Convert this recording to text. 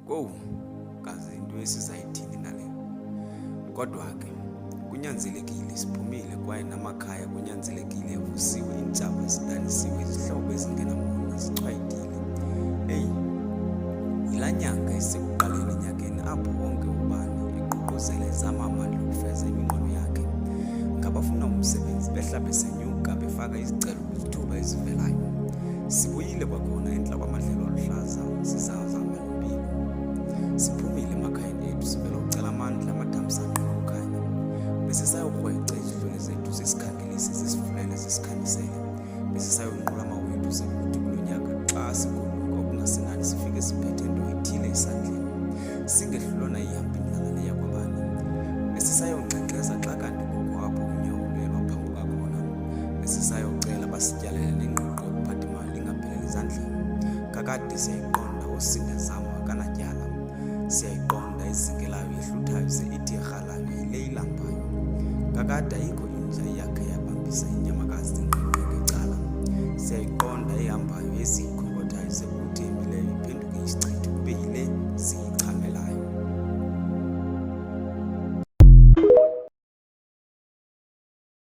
Kowu, kazi into esizayithini nale. Kodwa ke kunyanzelekile siphumile kwaye namakhaya kunyanzelekile evusiwe, iintsapho zidanisiwe, izihlobo ezingenamona zichwayitile. Yilaa nyanga isekuqaleni enyakeni apho wonke ubani eququzela ezama amandla okufeza iminqweno yakhe. Ngabafuna umsebenzi behla besenyuka befaka izicelo kwizithuba ezivelayo. Sibuyile kwakhona entla kwamadlelo aluhlaza sizazama impilo. Siphumile emakhayeni ethu sivela ucela amandla amadambisana okukhanya. Besisayokrweca izidlwane zethu zesikhangelisi zesifulele zesikhandisele. Besisayonqula amawethu sekuthi kulo nyaka xa sigoluka okungasenani sifike siphethe into ethile esandleni. Singehlulwa nayihambi indlala yakwabani. Besisayongxengxeza xa kanti kukho apho unyawulelwa phambuka khona. Besisayocela basityalele nengqiqo yokuphatha imali ingapheleli ezandleni. Kakade siyayiqonda osindezama akanatyala. Siyayiqonda izingelayo yehluthayo ithi erhalayo yile ilambayo. Kakade ayikho inja yakhe yabambisa inyamakazi ingqiqo ngecala. Siyayiqonda ehambayo ezikhonkothayo sekuthi emileyo iphenduke isicelo.